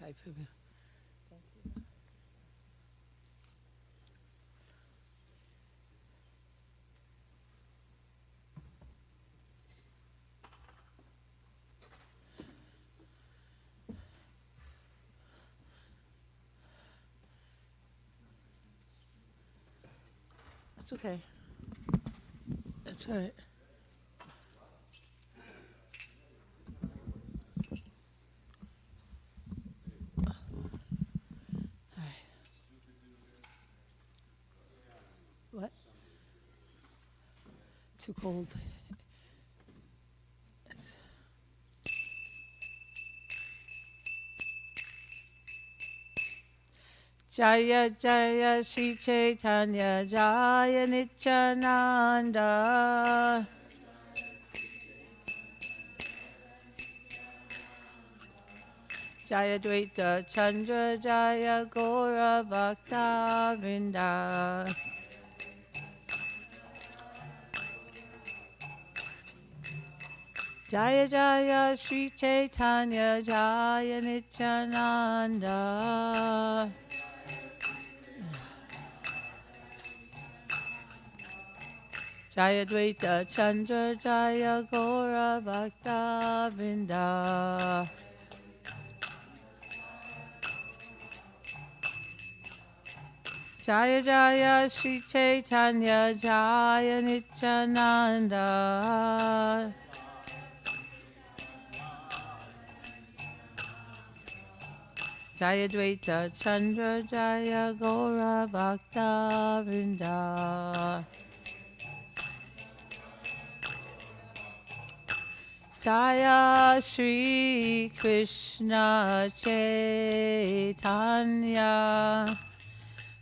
type of it. It's okay. That's all right. All right. What? Too cold. Yes. Jaya Jaya Shri Chaitanya Jaya Nityananda Jaya Dvaita Chandra Jaya Gora Bhakta Vrinda Jaya Jaya Shri Chaitanya Jaya Nityananda Jaya Dvaita Chandra Jaya Gora Bhakta Vrinda Jaya Jaya Shri Chaitanya Jaya Nityananda Jaya Dvaita Chandra Jaya Gora Bhakta Vrinda Jaya Shri Krishna Chaitanya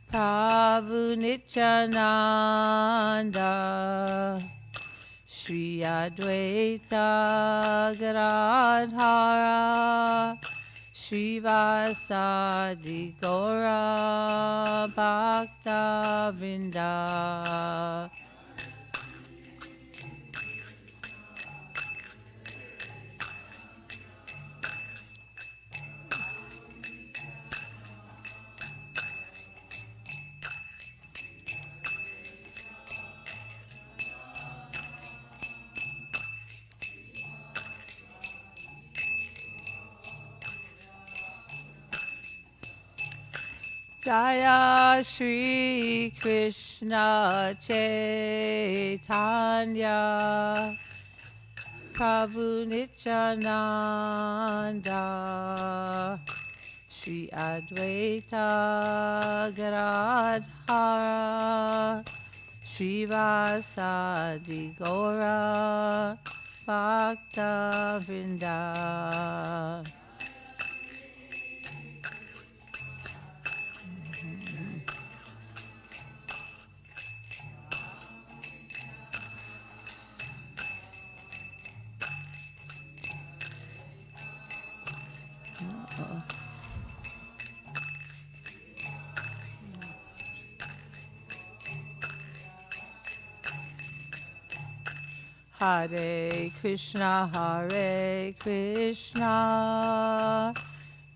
Prabhu Nityananda Shri Advaita Gadadhara Shri Vasadi Gaura Bhakta Vrinda Jaya Shri Krishna Chaitanya Prabhu Nityananda Shri Advaita Gadadhara Shri Vasadi Gaura Bhakta Vrinda Hare Krishna,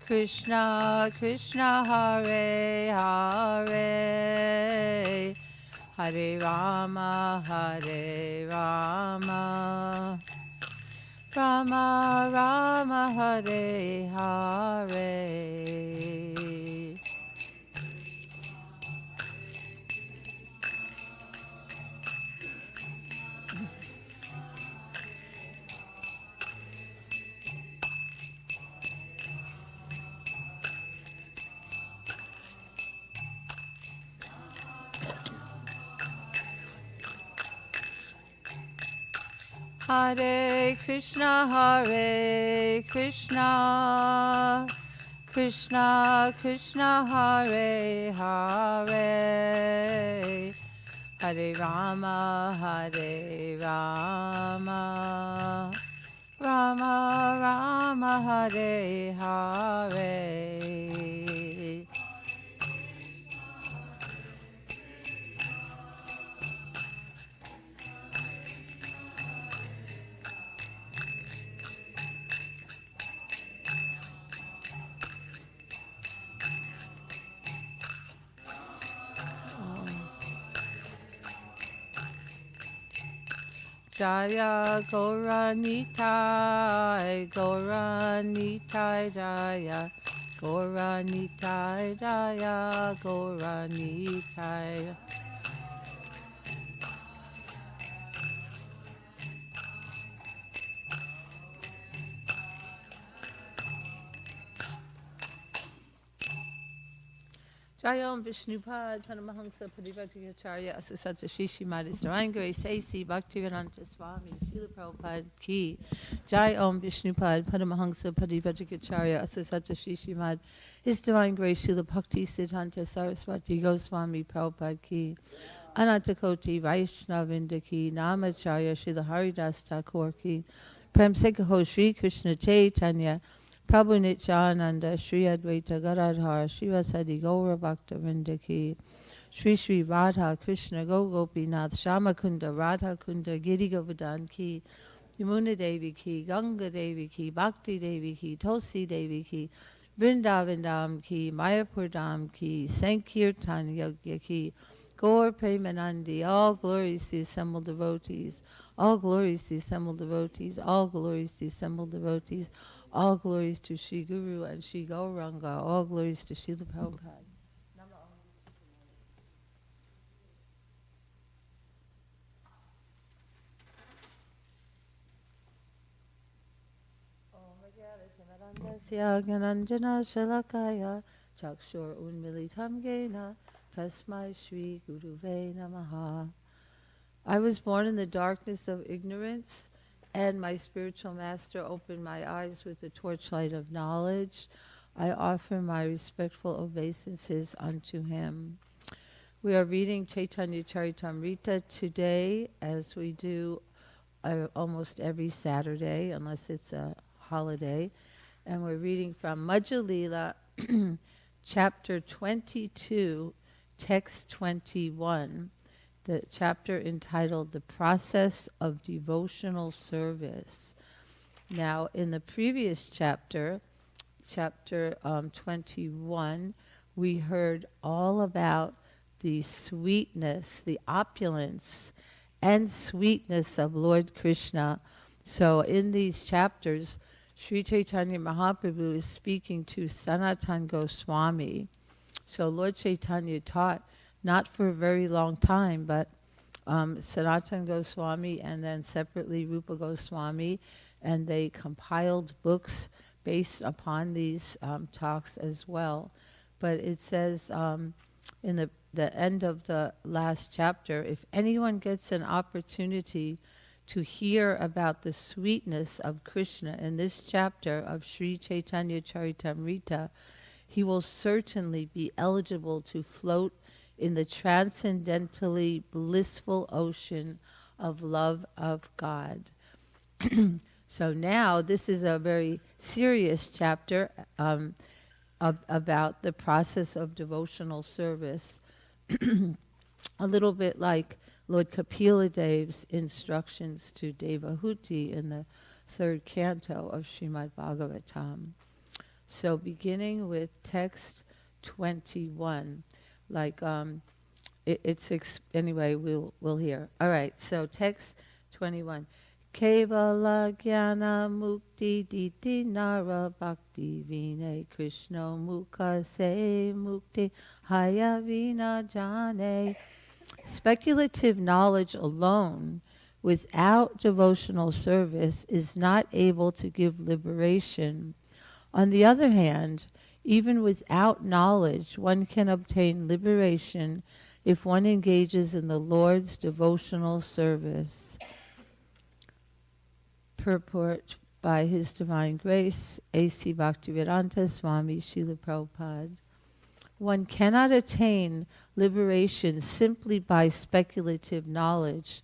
Krishna Krishna, Hare Hare, Hare Rama, Rama Rama, Hare Hare. Hare Krishna, Krishna Krishna, Hare Hare, Hare Rama, Rama Rama, Hare Hare. Jaya Gauranitai, Gauranitai Jaya, Gauranitai Jaya, Gauranitai. Jayam Vishnupad Paramahansa Parivatikacharya Asasata Shishimad His Divine Grace A.C. Bhaktivedanta Swami Srila Prabhupada Ki. Jayam Vishnupad Paramahansa Parivatikacharya Asasata Shishimad His Divine Grace Srila Bhakti Siddhanta Saraswati Goswami Prabhupada Ki. Anatakoti Vaishnavinda Ki. Namacharya Srila Haridas Thakur Ki. Prem Sekaho Sri Krishna Chaitanya Prabhu Nityananda, Sri Advaita Gadadhar, Srivasadi Gaura Bhakta Vrinda Ki, Sri Sri Radha Krishna Gopinath, Shamakunda Radha Kunda Giri Govardhan Ki, Yamuna Devi Ki, Ganga Devi Ki, Bhakti Devi Ki, Tulsi Devi Ki, Vrindavan Dham Ki, Mayapur Dham Ki, Sankirtan Yagya Ki, Gaur Premanandi, all glories to the assembled devotees, all glories to the assembled devotees, all glories to the assembled devotees, all glories to Sri Guru and Sri Gauranga. All glories to Srila Prabhupada. Om Gyananjana Shalakaya Chakshur Unmilitam Gena Tasmai Shri Guruve Namaha. I was born in the darkness of ignorance, and my spiritual master opened my eyes with the torchlight of knowledge. I offer my respectful obeisances unto him. We are reading Chaitanya Charitamrita today, as we do almost every Saturday, unless it's a holiday. And we're reading from Madhya Lila, chapter 22, text 21. The chapter entitled The Process of Devotional Service. Now, in the previous chapter, chapter 21, we heard all about the sweetness, the opulence and sweetness of Lord Krishna. So in these chapters, Sri Chaitanya Mahaprabhu is speaking to Sanatana Goswami. So Lord Chaitanya taught not for a very long time, but Sanatana Goswami and then separately Rupa Goswami, and they compiled books based upon these talks as well. But it says in the end of the last chapter, if anyone gets an opportunity to hear about the sweetness of Krishna in this chapter of Sri Chaitanya Charitamrita, he will certainly be eligible to float in the transcendentally blissful ocean of love of God. So now this is a very serious chapter about the process of devotional service. A little bit like Lord Kapila Dev's instructions to Devahuti in the third canto of Srimad Bhagavatam. So beginning with text 21. Anyway, we'll hear. All right, so text 21. Kevala Jnana Mukti Diti Nara Bhakti Vine Krishna Mukha Se Mukti Haya Vina Jane. Speculative knowledge alone without devotional service is not able to give liberation. On the other hand, even without knowledge, one can obtain liberation if one engages in the Lord's devotional service. Purport by His Divine Grace, A.C. Bhaktivedanta Swami Srila Prabhupada. One cannot attain liberation simply by speculative knowledge,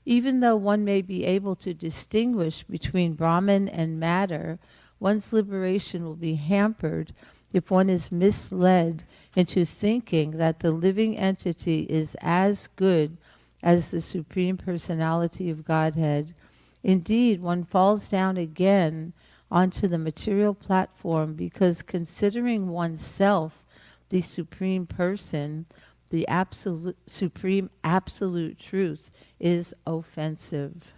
even though one may be able to distinguish between Brahman and matter. One's liberation will be hampered if one is misled into thinking that the living entity is as good as the Supreme Personality of Godhead. Indeed, one falls down again onto the material platform because considering oneself the Supreme Person, the absolute, Supreme Absolute Truth, is offensive.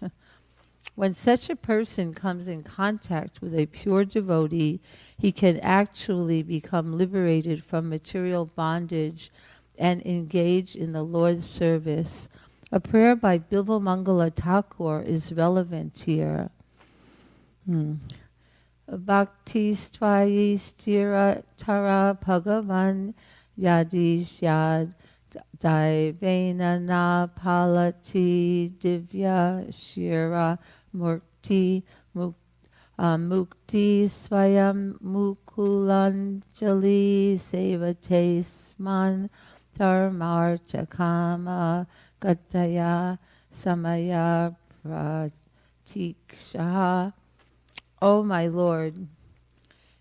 When such a person comes in contact with a pure devotee, he can actually become liberated from material bondage and engage in the Lord's service. A prayer by Bilva Mangala Thakur is relevant here. Bhakti stvayi stira tara bhagavan yadish yad daivena na palati divya shira mukti mukti swayam mukulanjali sevate sman dharmarchakama gataya samaya pratiksha. O my Lord,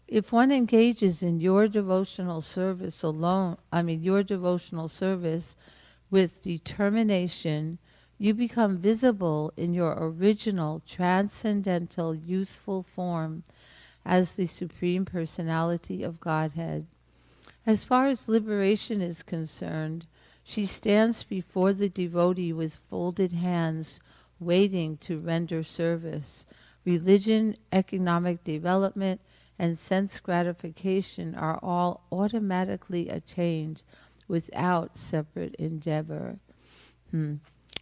if one engages in your devotional service your devotional service with determination, you become visible in your original transcendental youthful form as the Supreme Personality of Godhead. As far as liberation is concerned, she stands before the devotee with folded hands, waiting to render service. Religion, economic development, and sense gratification are all automatically attained without separate endeavor.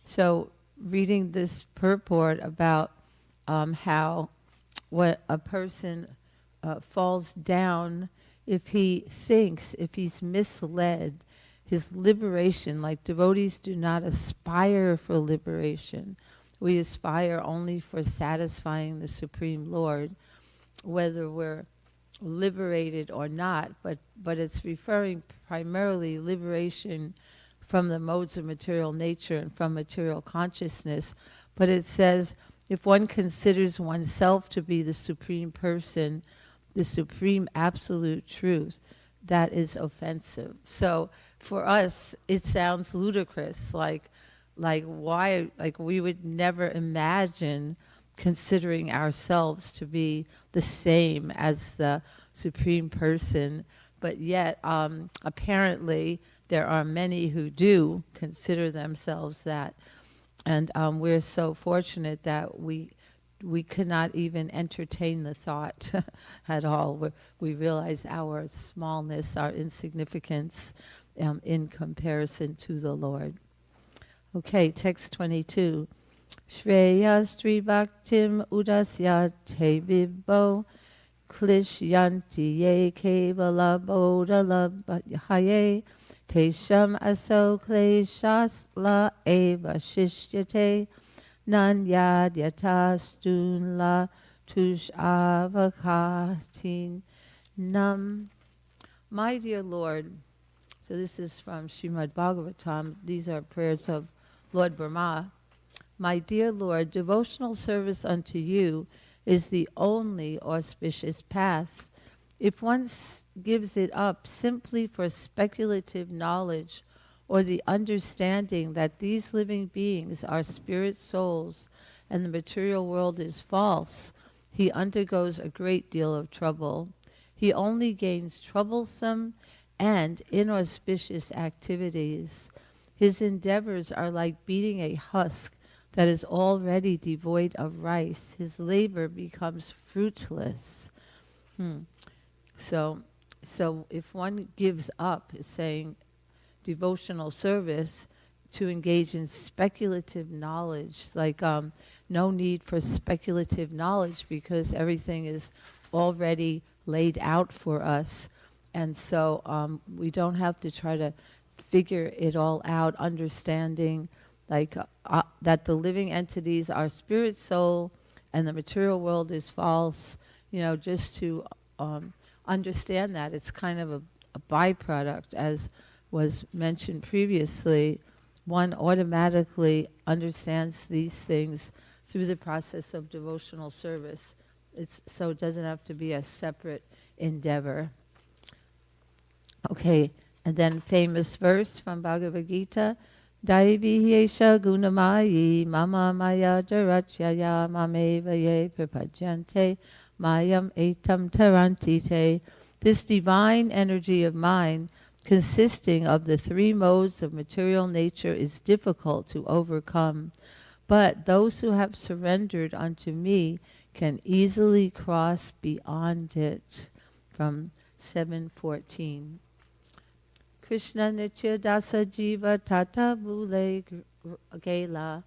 So, reading this purport about how when a person falls down, if he's misled, his liberation, like devotees do not aspire for liberation. We aspire only for satisfying the Supreme Lord, whether we're liberated or not, but it's referring primarily liberation from the modes of material nature and from material consciousness. But it says, if one considers oneself to be the Supreme Person, the Supreme Absolute Truth, that is offensive. So for us, it sounds ludicrous, like why, like we would never imagine considering ourselves to be the same as the Supreme Person, but yet apparently there are many who do consider themselves that, and we're so fortunate that we cannot even entertain the thought at all. We realize our smallness, our insignificance in comparison to the Lord. Okay, text 22. Shreya Sri Bhaktim Udasya Te Vibbo Klishyanti Ye Kevala Bodala Haye Tesham Aso Kleshasla Eva Shishyate Nanyad Yatastunla Tush Avakatin Nam. My dear Lord, so this is from Srimad Bhagavatam. These are prayers of Lord Brahma. My dear Lord, devotional service unto you is the only auspicious path. If one gives it up simply for speculative knowledge or the understanding that these living beings are spirit souls and the material world is false, he undergoes a great deal of trouble. He only gains troublesome and inauspicious activities. His endeavors are like beating a husk that is already devoid of rice. His labor becomes fruitless. So if one gives up, saying devotional service, to engage in speculative knowledge, like no need for speculative knowledge because everything is already laid out for us. And so we don't have to try to figure it all out, understanding like that the living entities are spirit soul and the material world is false, just to understand that. It's kind of a byproduct, as was mentioned previously. One automatically understands these things through the process of devotional service. So it doesn't have to be a separate endeavor. Okay, and then famous verse from Bhagavad Gita, Daivihyesha gunamayi mama maya jarachyaya mameva ye prapajyante mayam etam tarantite. This divine energy of mine, consisting of the three modes of material nature, is difficult to overcome. But those who have surrendered unto me can easily cross beyond it. From 7:14. Krishna Nitya Dasa Jiva Tata Bule Gela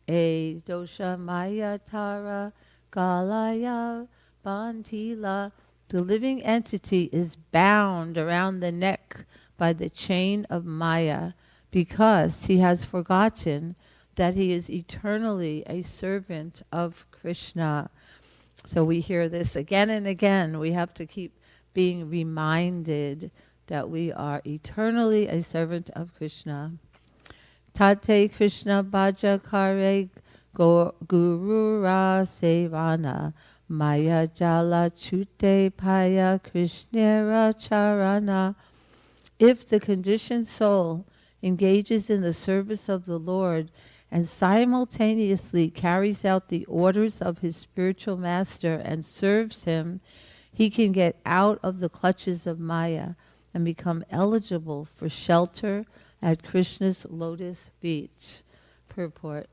E Dosha Maya Tara Galaya Bantila. The living entity is bound around the neck by the chain of Maya because he has forgotten that he is eternally a servant of Krishna. So we hear this again and again. We have to keep being reminded that we are eternally a servant of Krishna. Tate Krishna Bhaja Kare Gurura Sevana Maya Jala Chute Paya Krishnera Charana. If the conditioned soul engages in the service of the Lord and simultaneously carries out the orders of his spiritual master and serves him, he can get out of the clutches of Maya and become eligible for shelter at Krishna's lotus feet. Purport.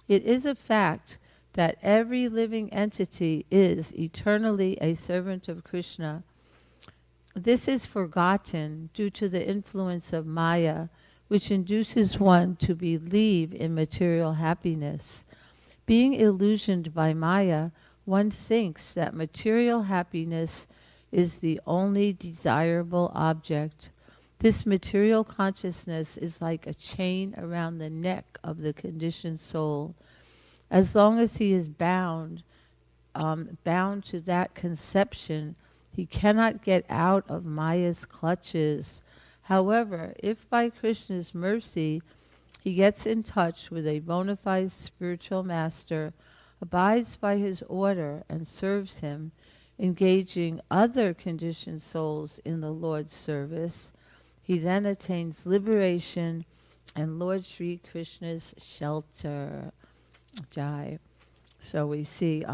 It is a fact that every living entity is eternally a servant of Krishna. This is forgotten due to the influence of Maya, which induces one to believe in material happiness. Being illusioned by Maya, one thinks that material happiness is the only desirable object. This material consciousness is like a chain around the neck of the conditioned soul. As long as he is bound to that conception, he cannot get out of Maya's clutches. However, if by Krishna's mercy he gets in touch with a bona fide spiritual master, abides by his order and serves him, engaging other conditioned souls in the Lord's service, he then attains liberation and Lord Sri Krishna's shelter. Jai. So we see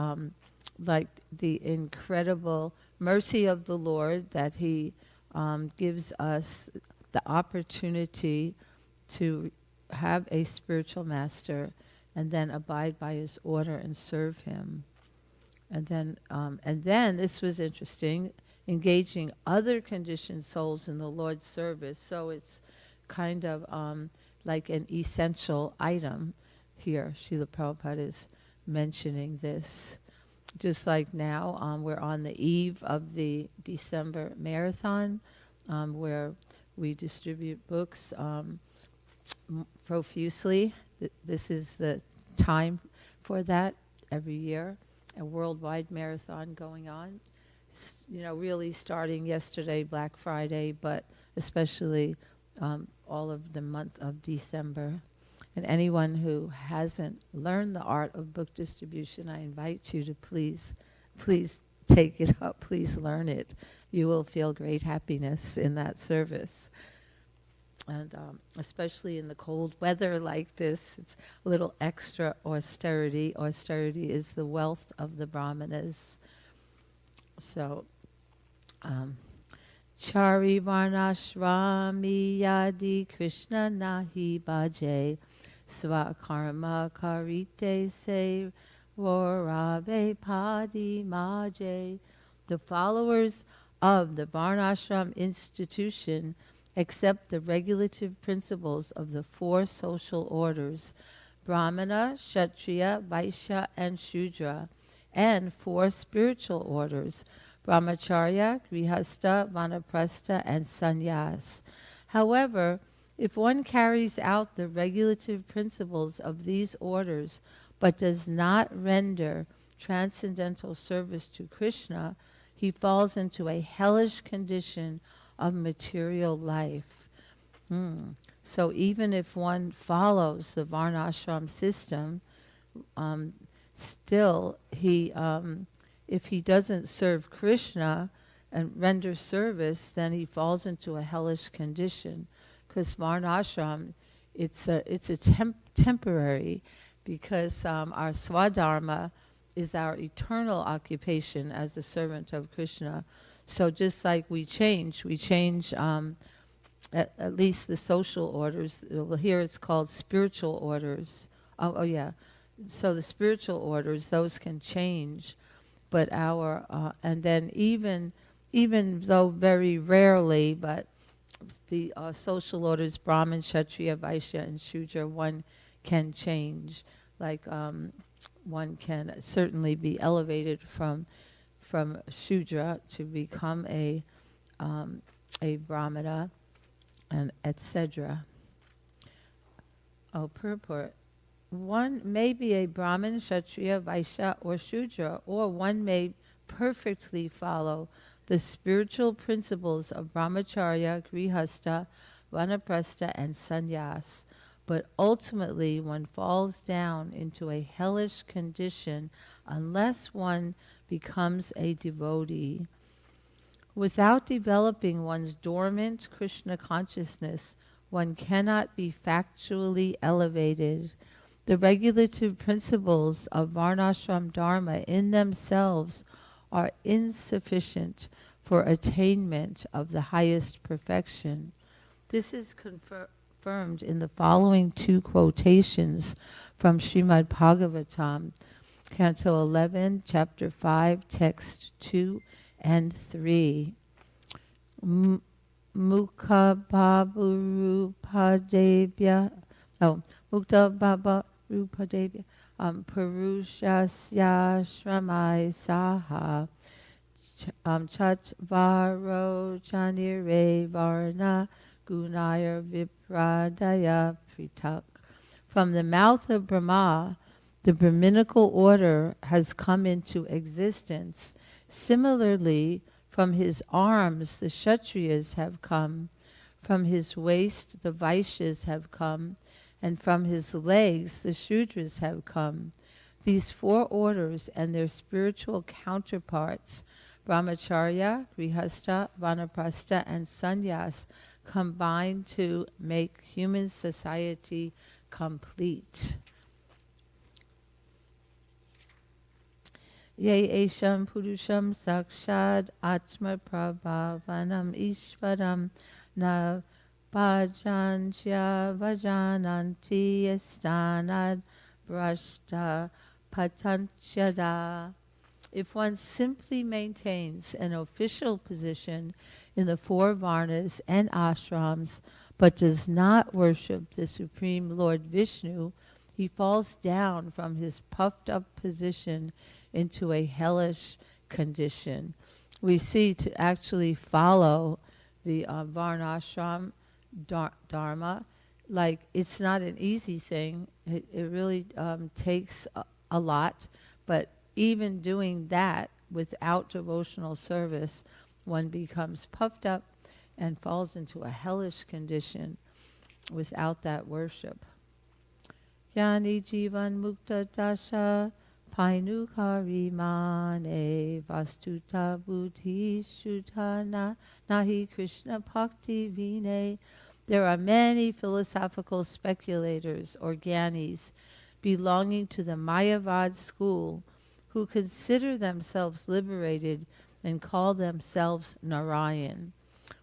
like the incredible mercy of the Lord that he gives us the opportunity to have a spiritual master and then abide by his order and serve him. And then this was interesting, engaging other conditioned souls in the Lord's service. So it's kind of like an essential item here. Srila Prabhupada is mentioning this. Just like now, we're on the eve of the December marathon, where we distribute books profusely. This is the time for that every year. A worldwide marathon going on. Really starting yesterday, Black Friday, but especially all of the month of December. And anyone who hasn't learned the art of book distribution, I invite you to please take it up, please learn it. You will feel great happiness in that service. And especially in the cold weather like this, it's a little extra austerity. Austerity is the wealth of the brahmanas. So, Chari Varnashrami Yadi Krishna Nahi Bhaje Svakarma Karite Se Vorave Padi Maje. The followers of the Varnashram institution accept the regulative principles of the four social orders, Brahmana, Kshatriya, Vaishya, and Shudra, and four spiritual orders, Brahmacharya, Grihastha, Vanaprastha, and Sannyas. However, if one carries out the regulative principles of these orders but does not render transcendental service to Krishna, he falls into a hellish condition of material life. So even if one follows the Varnashram system, still if he doesn't serve Krishna and render service, then he falls into a hellish condition. Because Varnashram, it's a temporary, because our Swadharma is our eternal occupation as a servant of Krishna. So just like we change at least the social orders. Well, here it's called spiritual orders. Oh yeah, so the spiritual orders, those can change, but and then even though very rarely, but the social orders, Brahmin, Kshatriya, Vaishya, and Shudra, one can change. Like one can certainly be elevated from Shudra to become a Brahmana, and etc. Oh, purport. One may be a Brahmin, Kshatriya, Vaishya, or Shudra, or one may perfectly follow the spiritual principles of brahmacharya, grihastha, vanaprastha, and sannyas. But ultimately one falls down into a hellish condition unless one becomes a devotee. Without developing one's dormant Krishna consciousness, one cannot be factually elevated. The regulative principles of Varnashram Dharma in themselves are insufficient for attainment of the highest perfection. This is confirmed in the following two quotations from Srimad Bhagavatam, Canto 11, Chapter 5, Text 2 and 3. Mukha Babu Rupadebhya, Mukta Baba Rupadebhya, Purushasya Shramai Saha, Chatvaro Chanire Varna Gunayar Vipradaya Pritak. From the mouth of Brahma, the Brahminical order has come into existence. Similarly, from his arms the Kshatriyas have come, from his waist the Vaishyas have come, and from his legs the Shudras have come. These four orders and their spiritual counterparts, Brahmacharya, Grihastha, Vanaprastha, and Sannyas, combine to make human society complete. Ye esham purusham sakshad atma prabhavanam ishvaram na bhajanchya vajananti yastanad brashta patanchada. If one simply maintains an official position in the four varnas and ashrams, but does not worship the Supreme Lord Vishnu, he falls down from his puffed up position into a hellish condition. We see to actually follow the varnashram dharma, like it's not an easy thing. It really takes a lot, but even doing that without devotional service, one becomes puffed up and falls into a hellish condition without that worship. Yani jivan mukta dasha painukari mane vastuta buddhi shuddha nahi Krishna bhakti vine. There are many philosophical speculators or gyanis belonging to the Mayavad school who consider themselves liberated and call themselves Narayan.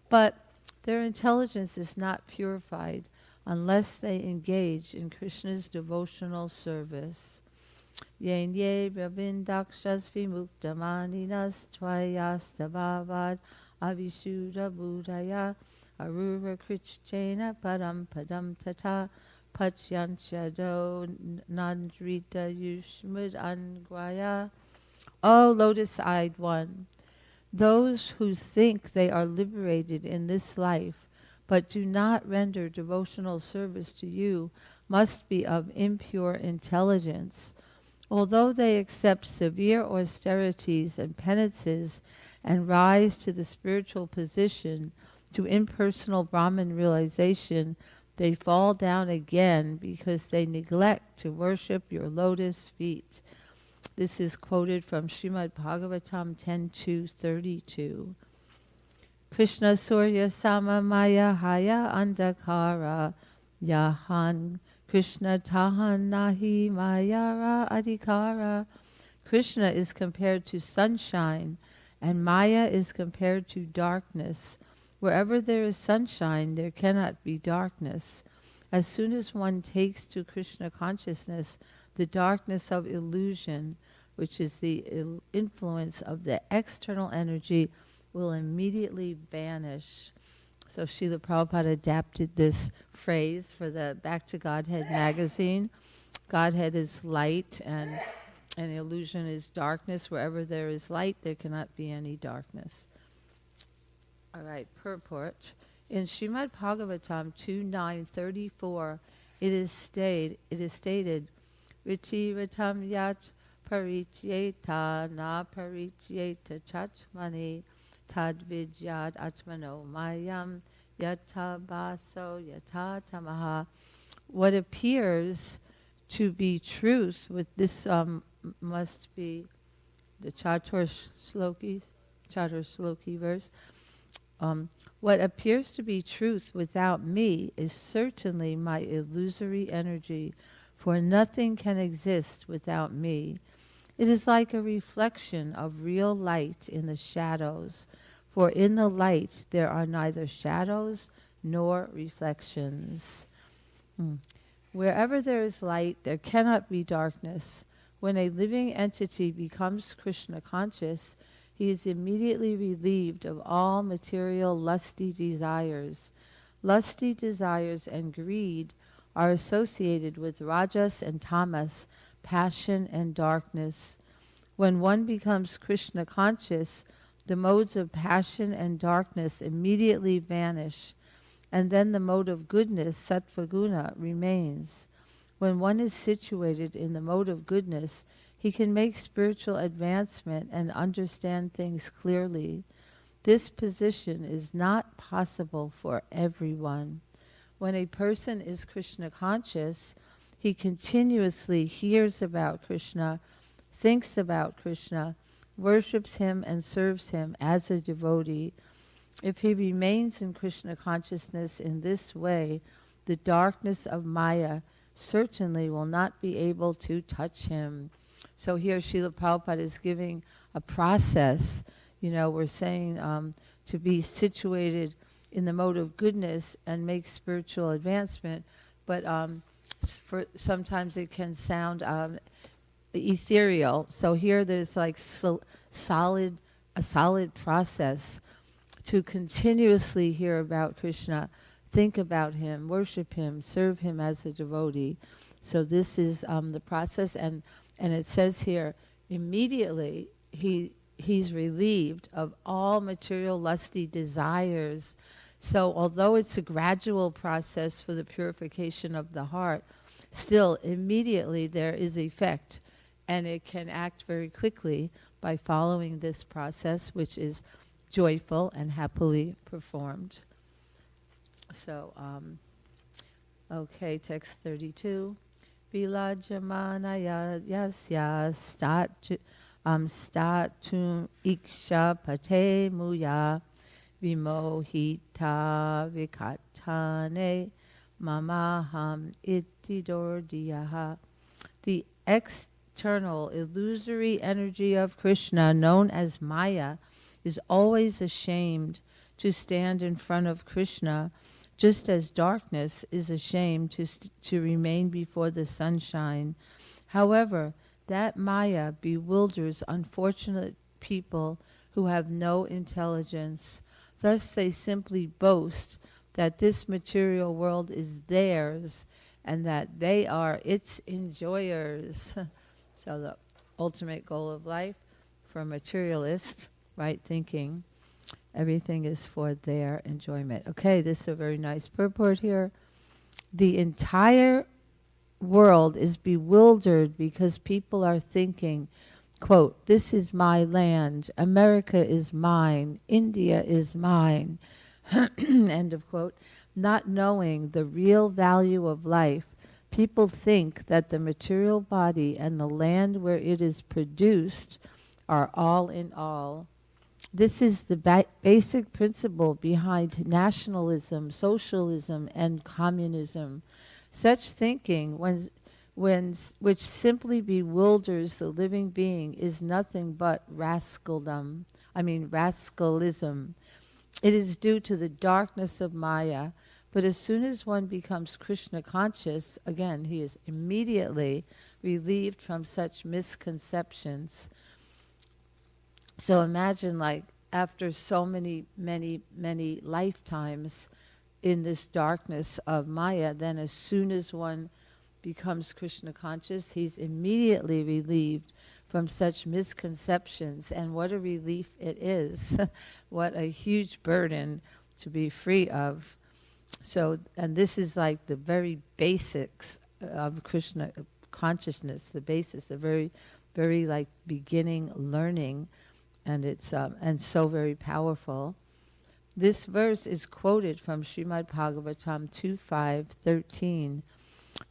But their intelligence is not purified unless they engage in Krishna's devotional service. Yen ye rabindakshas vimuktamaninas tvayastabhavad avishuddha buddhaya arura krichchena param padam tata pachyanchado nandrita yushmud angraya. O lotus-eyed one, those who think they are liberated in this life but do not render devotional service to you must be of impure intelligence. Although they accept severe austerities and penances and rise to the spiritual position, to impersonal Brahman realization, they fall down again because they neglect to worship your lotus feet. This is quoted from Srimad Bhagavatam 10.2.32. Krishna Surya Sama Maya Haya Andakara Yahan Krishna Tahan Nahi Mayara Adhikara. Krishna is compared to sunshine and Maya is compared to darkness. Wherever there is sunshine, there cannot be darkness. As soon as one takes to Krishna consciousness, the darkness of illusion, which is the influence of the external energy, will immediately vanish. So Srila Prabhupada adapted this phrase for the Back to Godhead magazine. Godhead is light and illusion is darkness. Wherever there is light, there cannot be any darkness. All right, purport. In Srimad Bhagavatam 2.9.34, it is stated, Riti Ritam Yat Parichyeta Na Parichyeta Chachmani Tad Vidyad Atmano Mayam Yata Baso Yata Tamaha. What appears to be truth with this must be the Chatur Sloki verse. What appears to be truth without me is certainly my illusory energy, for nothing can exist without me. It is like a reflection of real light in the shadows, for in the light there are neither shadows nor reflections. Wherever there is light, there cannot be darkness. When a living entity becomes Krishna conscious, he is immediately relieved of all material lusty desires. Lusty desires and greed are associated with rajas and tamas, passion and darkness. When one becomes Krishna conscious, the modes of passion and darkness immediately vanish, and then the mode of goodness, sattva-guna, remains. When one is situated in the mode of goodness, he can make spiritual advancement and understand things clearly. This position is not possible for everyone. When a person is Krishna conscious, he continuously hears about Krishna, thinks about Krishna, worships him and serves him as a devotee. If he remains in Krishna consciousness in this way, the darkness of Maya certainly will not be able to touch him. So here Srila Prabhupada is giving a process. We're saying to be situated in the mode of goodness and make spiritual advancement, but sometimes it can sound ethereal. So here there's like a solid process to continuously hear about Krishna, think about him, worship him, serve him as a devotee. So this is the process, and it says here, immediately he's relieved of all material lusty desires. So although it's a gradual process for the purification of the heart, still immediately there is effect, and it can act very quickly by following this process, which is joyful and happily performed. So, okay, text 32. Vilajamana yasya statum iksha pate muya vimohita vikatane mamaham itidordiyaha. The external illusory energy of Krishna, known as Maya, is always ashamed to stand in front of Krishna, just as darkness is ashamed to remain before the sunshine. However, that Maya bewilders unfortunate people who have no intelligence. Thus they simply boast that this material world is theirs and that they are its enjoyers. So the ultimate goal of life for a materialist, right thinking, everything is for their enjoyment. Okay, this is a very nice purport here. The entire world is bewildered because people are thinking, quote, this is my land, America is mine, India is mine, end of quote. Not knowing the real value of life, people think that the material body and the land where it is produced are all in all. This is the basic principle behind nationalism, socialism, and communism. Such thinking, which simply bewilders the living being, is nothing but rascalism. It is due to the darkness of Maya, But as soon as one becomes Krishna conscious, again, he is immediately relieved from such misconceptions. So imagine, like, after so many lifetimes in this darkness of Maya, then as soon as one becomes Krishna conscious, he's immediately relieved from such misconceptions. And what a relief it is. What a huge burden to be free of. So, and this is like the very basics of Krishna consciousness, the basis, the very like beginning learning, and it's and so very powerful. This verse is quoted from Srimad Bhagavatam 2.5.13.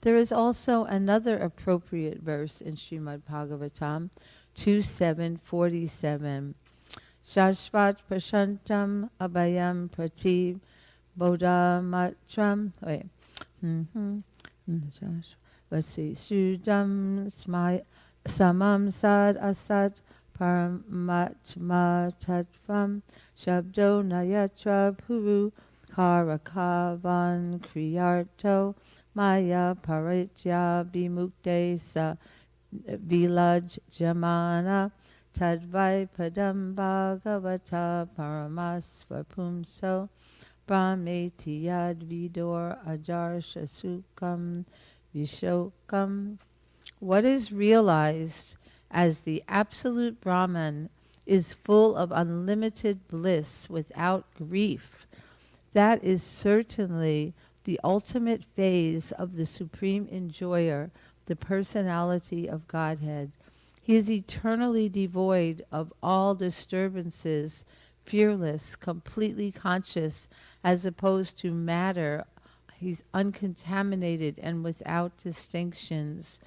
There is also another appropriate verse in Srimad Bhagavatam 2.7.47. Shashvat prashantam abhayam prativ bodhamatram. Wait. Let's see. Sudam samam sad asat paramatma tattvam shabdo nayatra puru karakavan kriyarto maya paritya bimukte sa vilaj jamana tadvai padam bhagavata paramasvapumso brahmeti yad vidor ajarsha sukam vishokam. What is realized as the absolute Brahman is full of unlimited bliss without grief. That is certainly the ultimate phase of the Supreme Enjoyer, the personality of Godhead. He is eternally devoid of all disturbances, fearless, completely conscious, as opposed to matter. He's uncontaminated and without distinctions.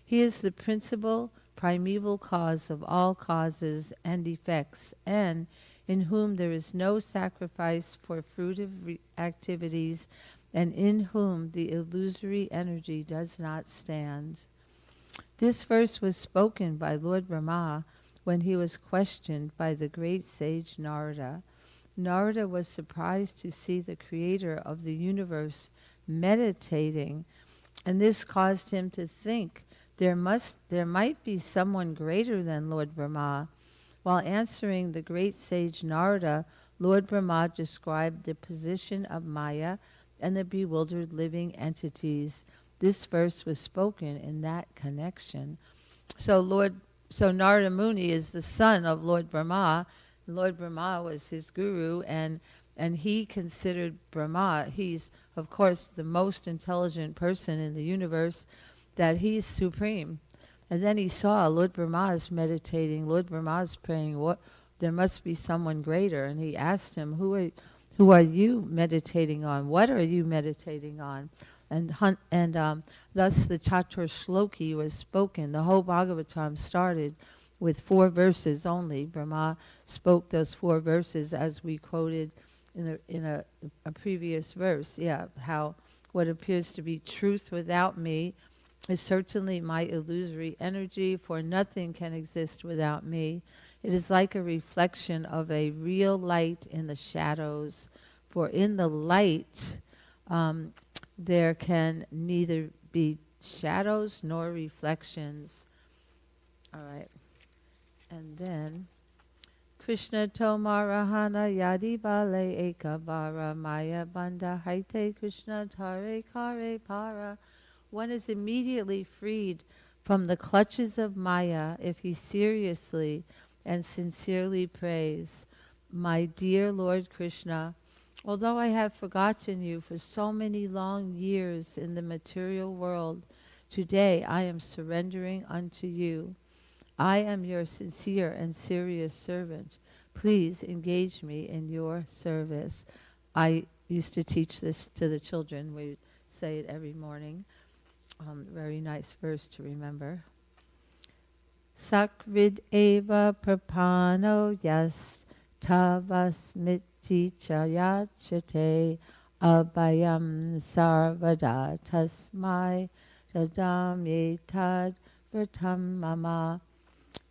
He is the principal, primeval cause of all causes and effects, and in whom there is no sacrifice for fruitive activities, and in whom the illusory energy does not stand. This verse was spoken by Lord Brahma when he was questioned by the great sage Narada. Narada was surprised to see the creator of the universe meditating, and this caused him to think there might be someone greater than Lord Brahma. While answering the great sage Narada, Lord Brahma described the position of Maya and the bewildered living entities. This verse was spoken in that connection. So Narada Muni is the son of Lord Brahma. Lord Brahma was his guru, and he considered Brahma, he's of course the most intelligent person in the universe, that he's supreme. And then he saw Lord Brahma is meditating, Lord Brahma is praying, there must be someone greater. And he asked him, who are you meditating on? What are you meditating on? And thus the Chatur Shloki was spoken. The whole Bhagavatam started with 4 verses only. Brahma spoke those 4 verses as we quoted in a previous verse. Yeah, how what appears to be truth without me is certainly my illusory energy, for nothing can exist without me. It is like a reflection of a real light in the shadows, for in the light there can neither be shadows nor reflections. All right. And then Krishna Tomarahana Yadi Bale Ekavara Maya Banda Haite Krishna Tare Kare Para. One is immediately freed from the clutches of Maya if he seriously and sincerely prays, my dear Lord Krishna, although I have forgotten you for so many long years in the material world, today I am surrendering unto you. I am your sincere and serious servant. Please engage me in your service. I used to teach this to the children. We say it every morning. Very nice verse to remember. Sakrid eva prapano yas tavasmiti chayachate abhayam sarvada tasmai tadam yetad vratam mama.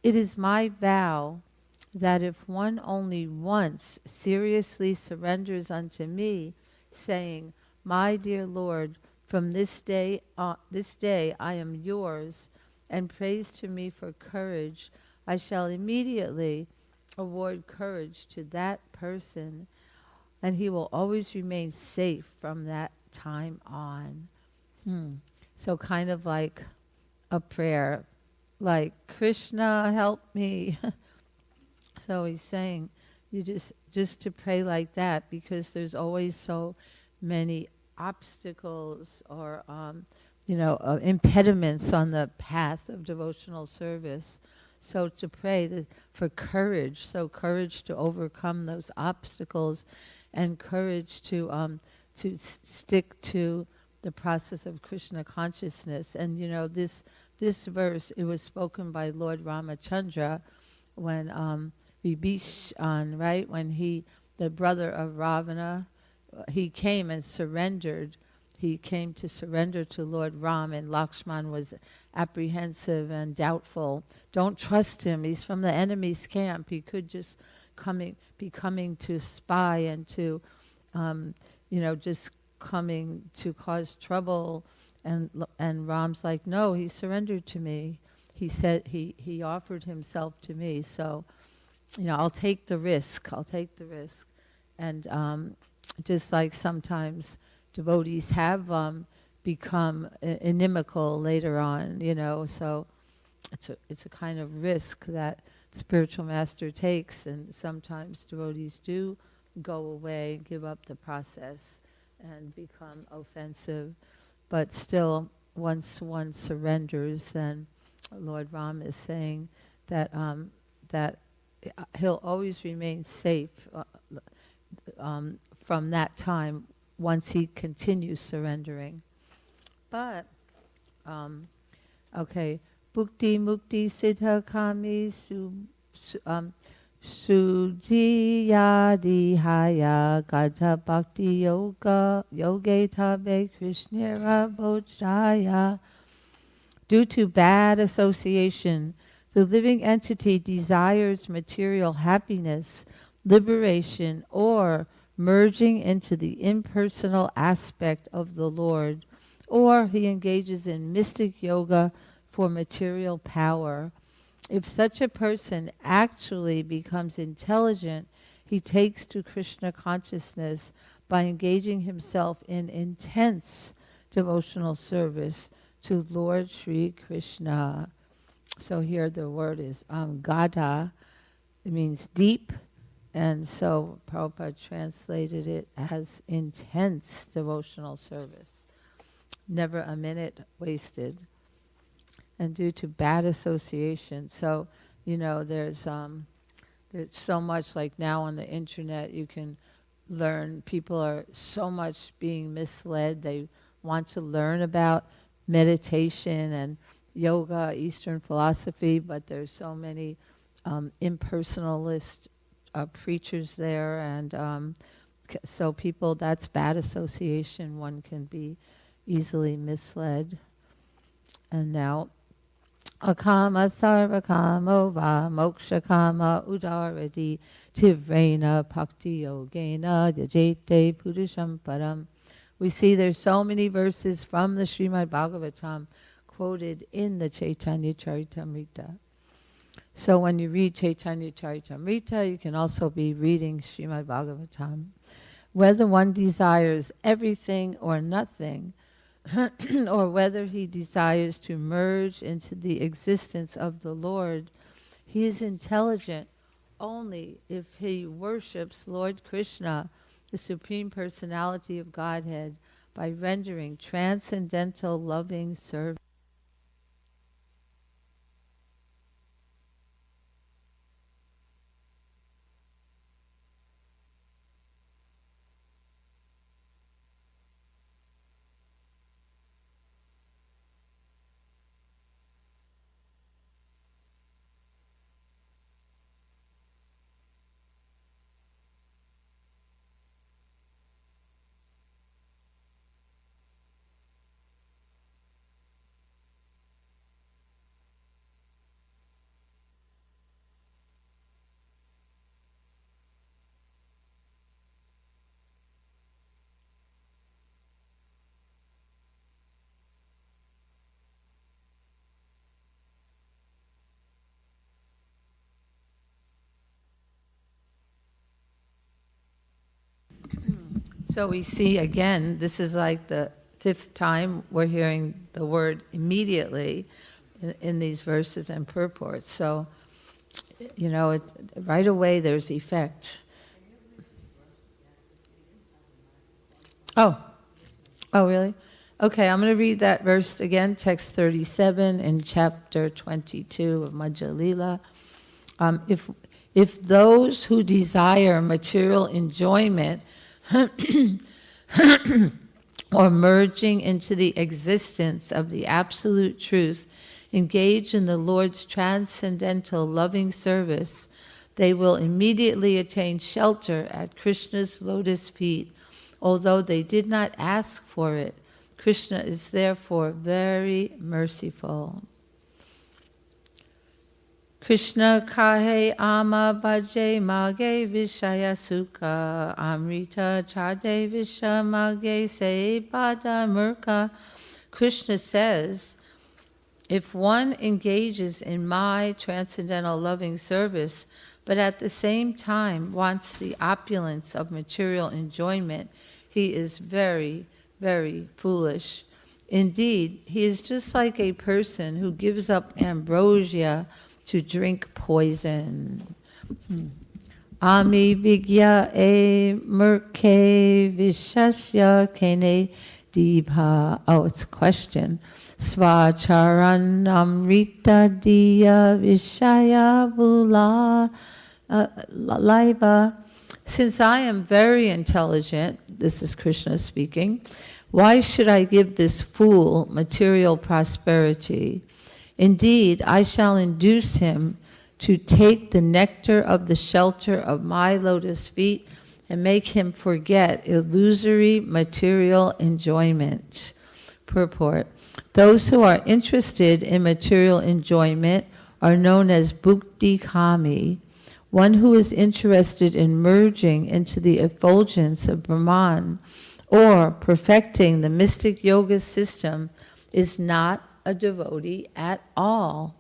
It is my vow that if one only once seriously surrenders unto me, saying, My dear Lord, from this day I am yours, and praise to me for courage. I shall immediately award courage to that person, and he will always remain safe from that time on. So kind of like a prayer, like, Krishna, help me. So he's saying you just to pray like that, because there's always so many obstacles or impediments on the path of devotional service. So to pray for courage, so courage to overcome those obstacles, and courage to stick to the process of Krishna consciousness. And this verse, it was spoken by Lord Ramachandra when Vibhishan, right, when the brother of Ravana, he came and surrendered. He came to surrender to Lord Ram, and Lakshman was apprehensive and doubtful. Don't trust him. He's from the enemy's camp. He could just be coming to spy and to, just coming to cause trouble. And Ram's like, no, he surrendered to me. He said he offered himself to me. So, I'll take the risk. I'll take the risk. And just like sometimes devotees have become inimical later on, so it's a kind of risk that spiritual master takes, and sometimes devotees do go away, give up the process, and become offensive. But still, once one surrenders, then Lord Ram is saying that that he'll always remain safe from that time once he continues surrendering. But, okay, Bhukti Mukti Siddha Kami Sujiyadi Haya Gata Bhakti Yoga Yoge Tabe Krishnera Bojaya. Due to bad association, the living entity desires material happiness, liberation, or merging into the impersonal aspect of the Lord, or he engages in mystic yoga for material power. If such a person actually becomes intelligent, he takes to Krishna consciousness by engaging himself in intense devotional service to Lord Sri Krishna. So here the word is gada. It means deep. And so Prabhupada translated it as intense devotional service. Never a minute wasted. And due to bad association. So, there's so much, like now on the internet you can learn. People are so much being misled. They want to learn about meditation and yoga, Eastern philosophy, but there's so many impersonalist preachers there, and so people, that's bad association. One can be easily misled. And now, akama sarva kamo va moksha kama udarati tivrena bhakti yogena yajete purusham param. We see there's so many verses from the Srimad Bhagavatam quoted in the Chaitanya Charitamrita. So when you read Chaitanya Charitamrita, you can also be reading Srimad Bhagavatam. Whether one desires everything or nothing, or whether he desires to merge into the existence of the Lord, he is intelligent only if he worships Lord Krishna, the Supreme Personality of Godhead, by rendering transcendental loving service. So we see again, this is like the fifth time we're hearing the word immediately in these verses and purports. So, right away there's effect. Oh, really? Okay, I'm going to read that verse again, text 37 in chapter 22 of Majjhima Lila. If those who desire material enjoyment or merging into the existence of the absolute truth engage in the Lord's transcendental loving service, they will immediately attain shelter at Krishna's lotus feet, although they did not ask for it. Krishna is therefore very merciful. Krishna kahe ama bhaje mage vishaya sukha amrita chade visha mage se bada murka. Krishna says, if one engages in my transcendental loving service, but at the same time wants the opulence of material enjoyment, he is very, very foolish. Indeed, he is just like a person who gives up ambrosia to drink poison. Ami vigya e murke vishasya kene dibha. Oh, it's a question. Svacharan amrita diya vishaya bula laiba. Since I am very intelligent, this is Krishna speaking, why should I give this fool material prosperity? Indeed, I shall induce him to take the nectar of the shelter of my lotus feet and make him forget illusory material enjoyment. Purport. Those who are interested in material enjoyment are known as bhukti kami. One who is interested in merging into the effulgence of Brahman or perfecting the mystic yoga system is not a devotee at all.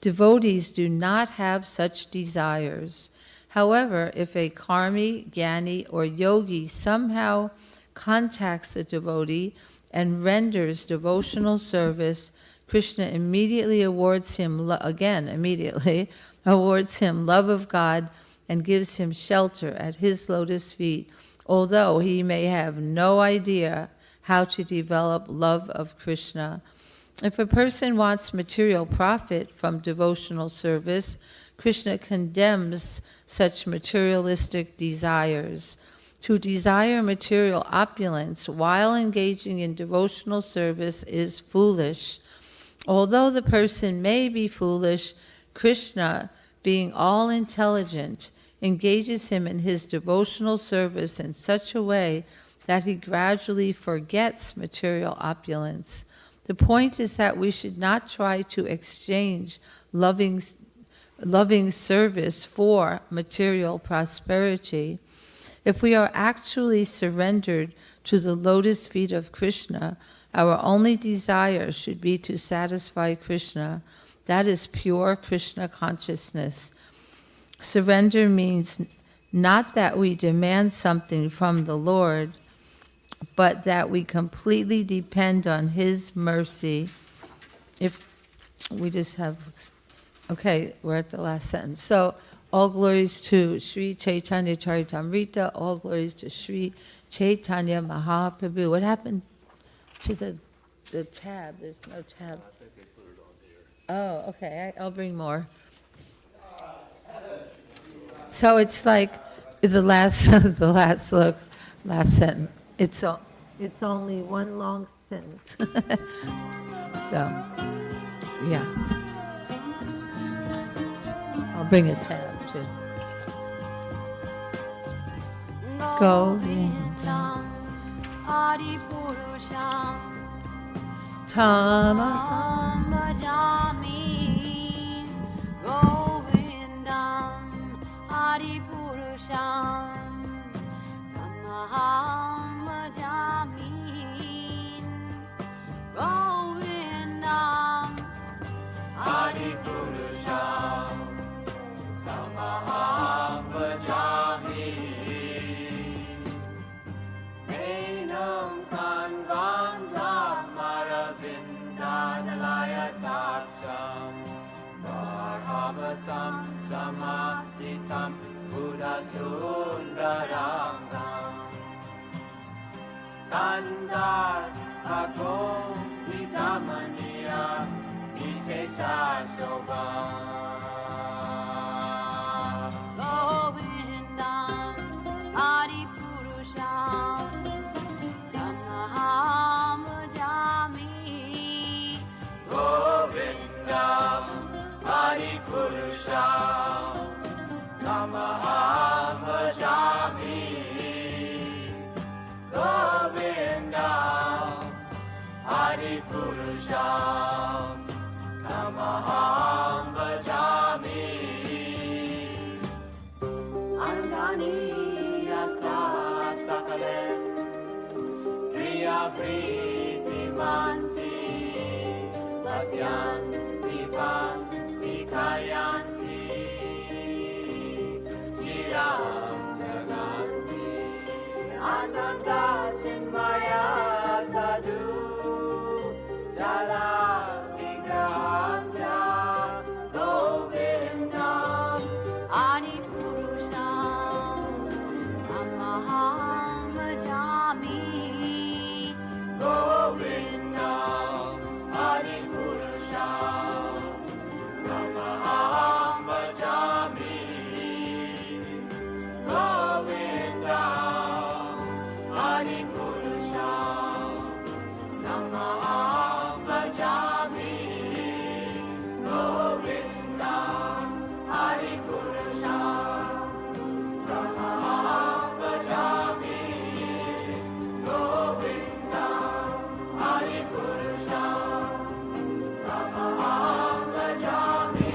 Devotees do not have such desires. However, if a karmi, jnani, or yogi somehow contacts a devotee and renders devotional service, Krishna immediately awards him, awards him love of God and gives him shelter at his lotus feet, although he may have no idea how to develop love of Krishna. If a person wants material profit from devotional service, Krishna condemns such materialistic desires. To desire material opulence while engaging in devotional service is foolish. Although the person may be foolish, Krishna, being all-intelligent, engages him in his devotional service in such a way that he gradually forgets material opulence. The point is that we should not try to exchange loving service for material prosperity. If we are actually surrendered to the lotus feet of Krishna, our only desire should be to satisfy Krishna. That is pure Krishna consciousness. Surrender means not that we demand something from the Lord, but that we completely depend on His mercy. If we just have, okay, we're at the last sentence. So, all glories to Sri Chaitanya Charitamrita, all glories to Sri Chaitanya Mahaprabhu. What happened to the tab? There's no tab. I think they put it on here. Oh, okay, I'll bring more. So it's like the last last sentence. It's only one long sentence. So, yeah. I'll bring a tab too. Govindam Adipurusham Tamaham Bhajami Govindam Adipurusham Tamaham Bhajami Govindam Adipurusham Tamaham Bhajami Anandar Ako Vitamaniya Ishesha Shobha Govindam Adi Purusham Tamaham Jami Govindam Adi Purusham Namaham Bhajami Govindam Adi Purusham Namaham Bhajami Anandani Yasa Sakale Priya Priti Manti Lasyan Dipan Dikayanti Chiram Naganti Ananda Chinmaya Sadhu Jala Vigrahasya Govindam Adi Purusham Tamaham Jami Govindam Adi Purusham Namaham Bhajami Govindam Adi Purusham Namaham Bhajami Govindam Adi Purusham Namaham Bhajami Govindam Adi Purusham Namaham Bhajami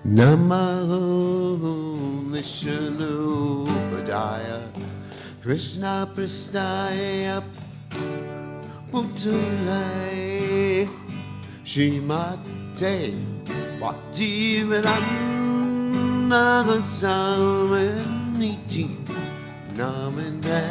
Namo Vishnu Padaya Krishna Prasthaya Putulai Shrimate Bhaktivedanta Samaniti Namane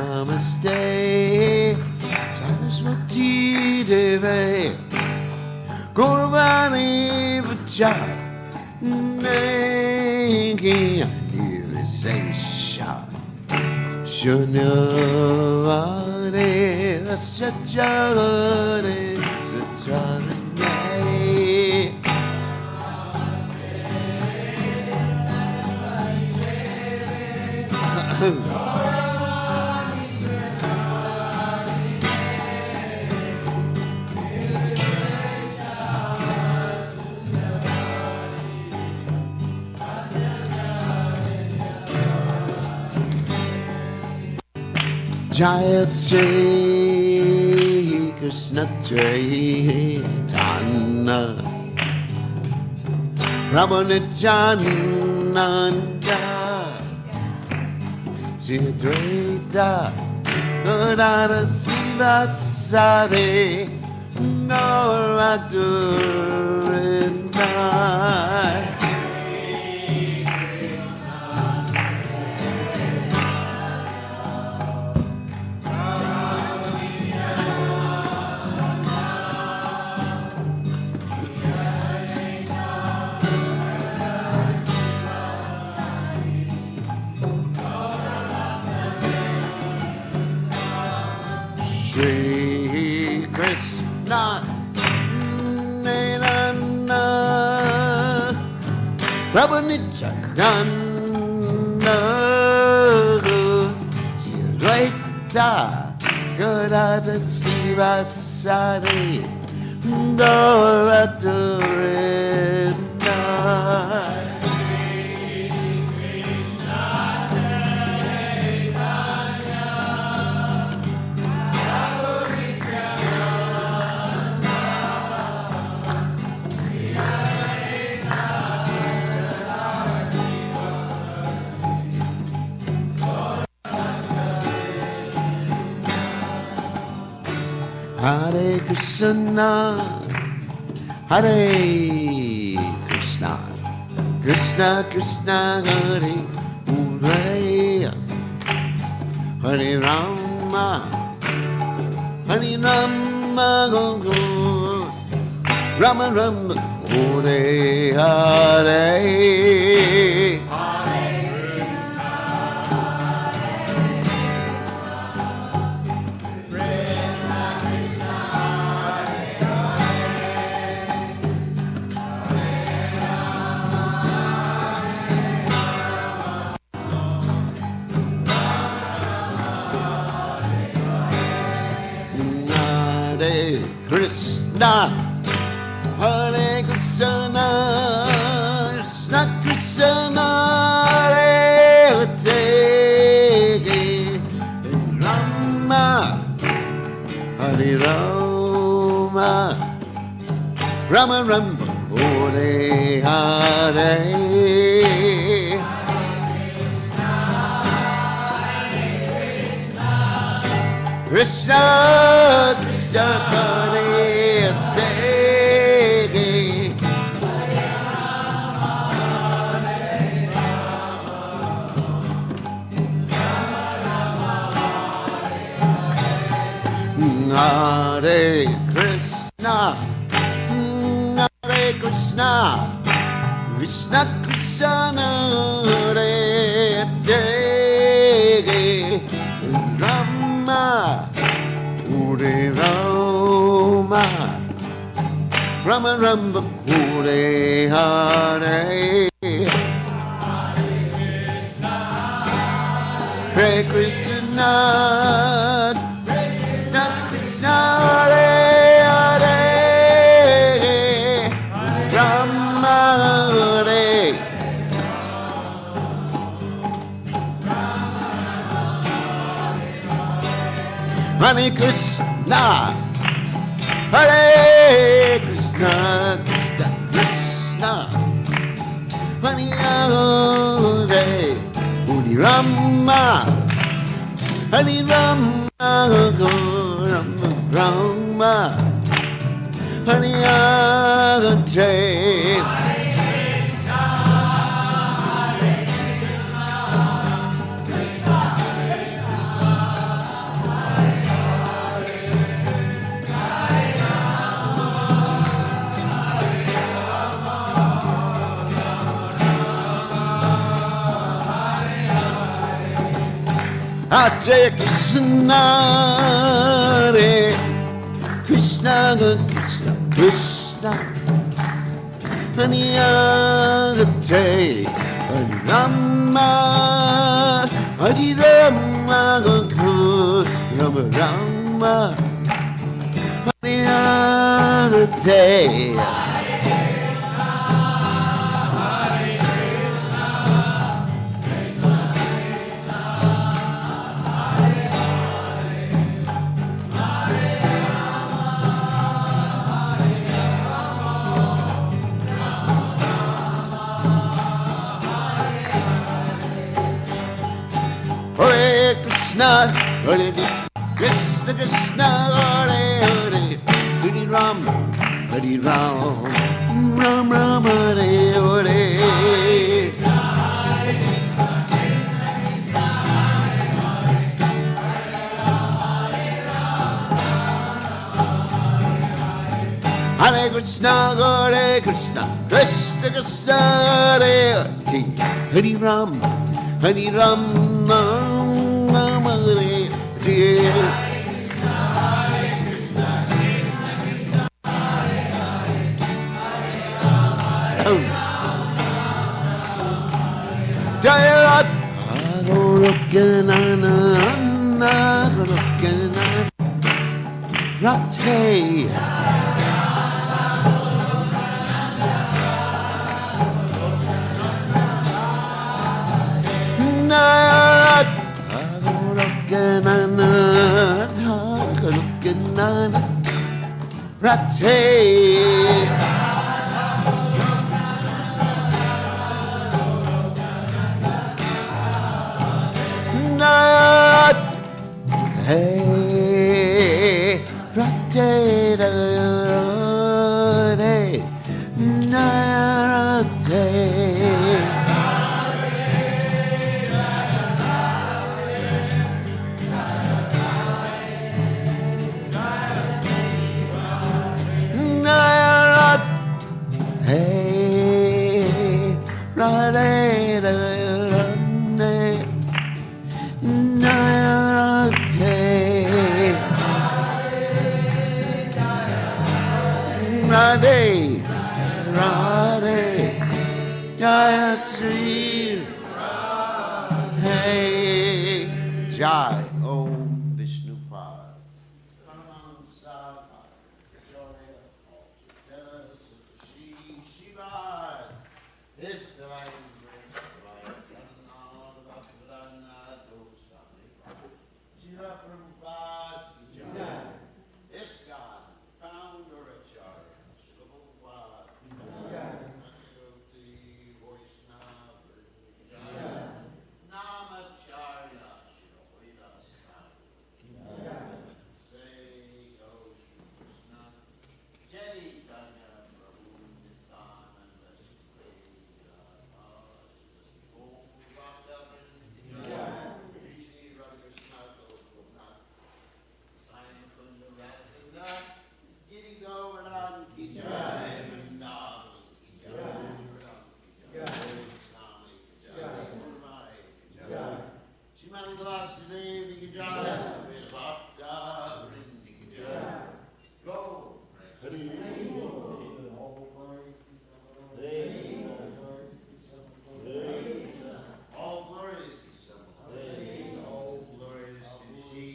Namaste Saraswati Deve Gurvani Vajay Neki Nivesesha Shunyavane Vasajare Satarane Jaya Sri Krishna Chaitanya Prabhu Nityananda Shri Advaita Gadadhara Sivasari Gauradurinda Shri Krishna Nityananda Prabhu Nityananda Shri Advaita Gadadhara Sivasari Gauradurinda Krishna, Hare Krishna, Krishna Krishna, Hare Hare, Hare Rama, Hare Rama, Rama Rama, Hare Hare. Hare Krishna, Hare Krishna, Krishna Krishna, Hare Hare, Rama, Hare Rama, Rama Rama, Hare Hare. Krishna, Krishna, Hare Hare, Hare Krishna, Hare Krishna, Krishna Krishna, Hare Hare, Rama, Hare Rama, Rama Rama, Hare Hare. Hare Krishna, Krishna Krishna, Hare Hare, Rama Hare. Hare Krishna, Hare Krishna, Krishna Krishna, Hare Hare, Hare Rama, Hare Rama, Rama Rama, Hare Hare. Hare Krishna, Hare Krishna, Krishna Krishna, Hare Hare, Hare Rama, Hare Rama, Rama Rama, Hare Hare. Hare Krishna, Hare Krishna, Krishna, Hare Hare, Hare Rama, Hare Rama, Ram Ram, Hare Hare. Hare Krishna, Hare Krishna, Krishna Krishna, Hare Hare, Hare Rama, Hare Rama, Rama Hare Hare. Jaya Rat, Goloka, Goloka, Rate. Nat, Goloka, Rate. Nat, hey, Rate. Radhe, Radhe, Jaya Sri, Hey, Jai, Om Vishnu Pad. ISKCON, founder of Charya, Shila Prabhupada, Namacharya, Shila Vedas, Say, O Shri Krishna, Chaitanya Prabhu Nityananda, Shri Radha Krishna, Goloka, Simon Kunda Radha, Giri Govardhan Ki Jai, Vrindavan Ki Jai, Vrindavan Ki Jai, Swami Ki Jai, Gurumare Ki Jai, Shrimad Vasudevi Ki Jai, Samveda Bhakta Vrindi Ki Jai. Go! All glories to someone. All glories to Shri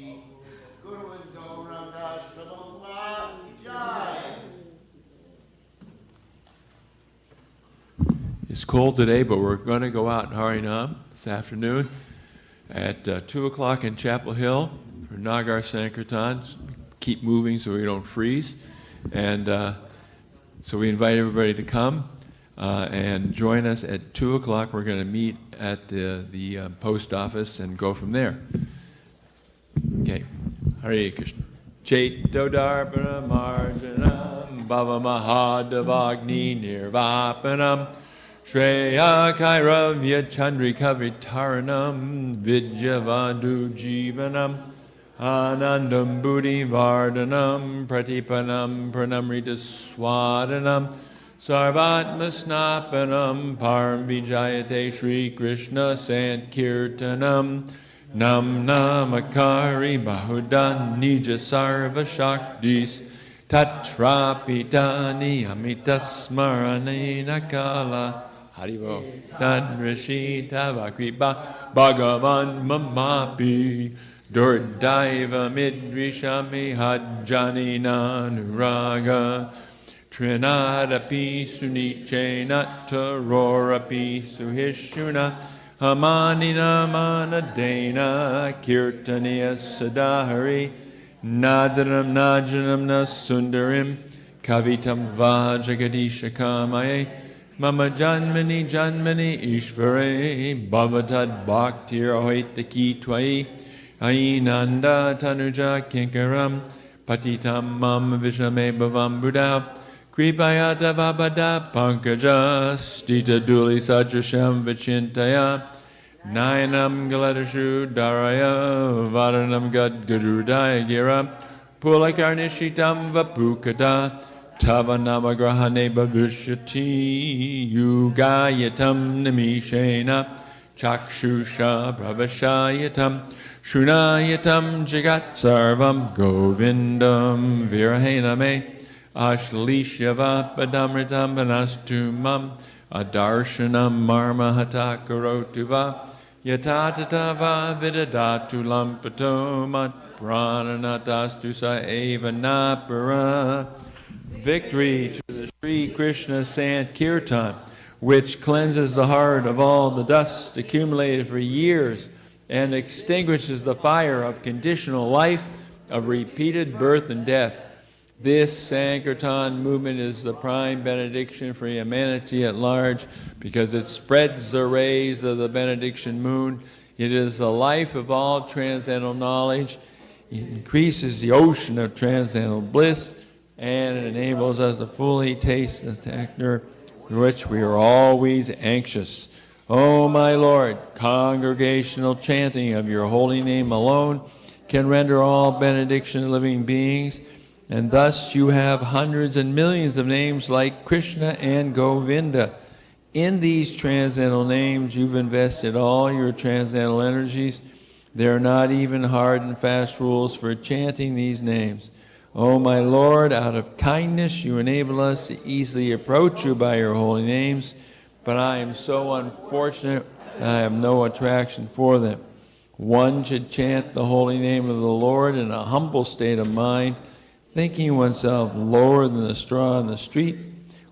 Guru and Gauranga Das Prabhupada Ki Jai. It's cold today, but we're going to go out in Harinam this afternoon at 2 o'clock in Chapel Hill for Nagar Sankirtan. Keep moving so we don't freeze. And so we invite everybody to come and join us at 2 o'clock. We're going to meet at the post office and go from there. Okay. Hare Krishna. Chaito Darpana Marjanam Bhava Mahadavagni Nirvapanam Shreya Kairavya Chandrika Vitaranam Vidyavadu Jivanam Anandam Buddhi Vardhanam Pratipanam Pranamrita Swadanam Sarvatma Snapanam Param Vijayate Shri Krishna Sankirtanam Nam Namakari Bahudan Nija Sarva Shaktis Tatrapitani Amitasmarane Nakala Harivo Tadrashita Vakriba Bhagavan Mamapi Durdaiva Midrishami Hajjani Nanuraga Trinadapi Sunichena Tarorapi Suhishuna Hamanina Manadena Kirtaniya Sadahari Nadaram Najanam Nasundarim Kavitam Vajagadisha Kamaye Mama Janmani Janmani Ishvare Bhavatad Bhaktir Ahoitaki Twai Ainanda Tanuja Kinkaram Patitam Mam Vishame Bhavam Buddha Kripayata Vabada Pankaja Stita Duli Sadrasham Vichintaya Nayanam Galadashu Daraya Varanam Gad Gadrudaya Gira Pulakarnishitam Vapukata Tavanamagrahane Bhavishyati Yugayatam Namishena Chakshusha Pravashayatam Shunayatam Jagat Sarvam Govindam Virahename Ashlishyava Padamritam Vanastumam Adarshanam Marma Hatakarotuva Yatatava Vidadatu Lampatomat Prananatastu Sa Eva Napara. Victory to the Sri Krishna Sankirtan, which cleanses the heart of all the dust accumulated for years and extinguishes the fire of conditional life, of repeated birth and death. This Sankirtan movement is the prime benediction for humanity at large because it spreads the rays of the benediction moon. It is the life of all transcendental knowledge. It increases the ocean of transcendental bliss, and it enables us to fully taste the nectar for which we are always anxious. O my Lord, congregational chanting of your holy name alone can render all benediction to living beings, and thus you have hundreds and millions of names like Krishna and Govinda. In these transcendental names, you've invested all your transcendental energies. There are not even hard and fast rules for chanting these names. O my Lord, out of kindness you enable us to easily approach you by your holy names, but I am so unfortunate I have no attraction for them. One should chant the holy name of the Lord in a humble state of mind, thinking oneself lower than the straw in the street.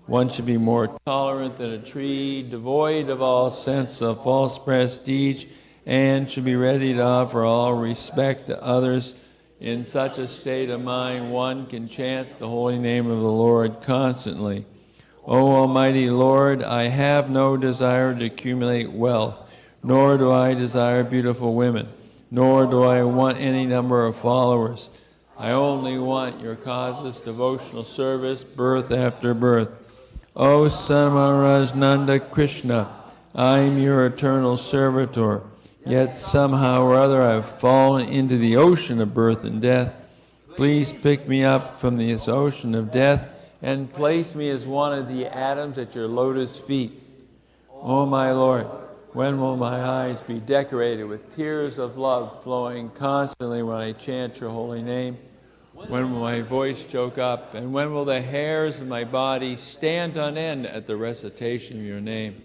One should be more tolerant than a tree, devoid of all sense of false prestige, and should be ready to offer all respect to others. In such a state of mind, one can chant the holy name of the Lord constantly. O Almighty Lord, I have no desire to accumulate wealth, nor do I desire beautiful women, nor do I want any number of followers. I only want your causeless devotional service, birth after birth. O Son of Maharaj Nanda Krishna, I am your eternal servitor. Yet somehow or other I have fallen into the ocean of birth and death. Please pick me up from this ocean of death and place me as one of the atoms at your lotus feet. O my Lord, when will my eyes be decorated with tears of love flowing constantly when I chant your holy name? When will my voice choke up? And when will the hairs of my body stand on end at the recitation of your name?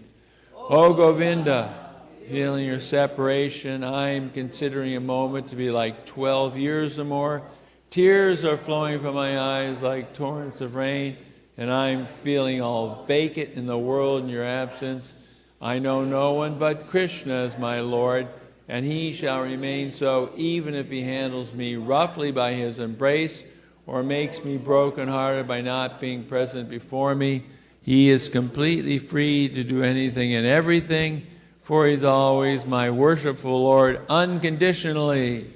O Govinda, feeling your separation, I am considering a moment to be like 12 years or more. Tears are flowing from my eyes like torrents of rain, and I am feeling all vacant in the world in your absence. I know no one but Krishna as my Lord, and he shall remain so even if he handles me roughly by his embrace or makes me broken-hearted by not being present before me. He is completely free to do anything and everything, for he's always my worshipful Lord unconditionally.